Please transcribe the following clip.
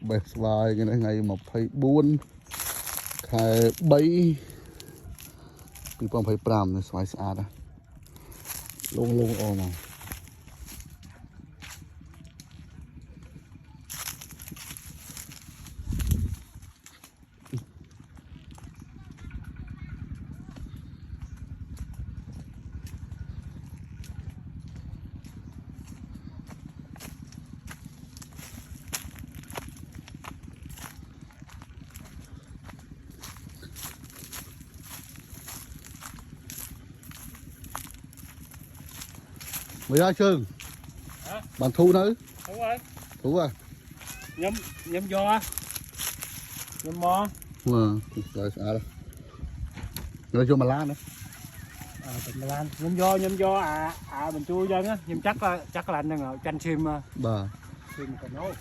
bè vài cái này ngày một phải buôn khai bấy bị phong phải pram này xoáy xa đó lung lung ô mà mày ra chừng bạn thu nữa đúng rồi thu à nhâm giò nhâm mò rồi xa đó rồi cho mà lá nữa tình lan nhâm giò mình chui dân á nhưng chắc là anh đang ở canh sim bà sim còn nấu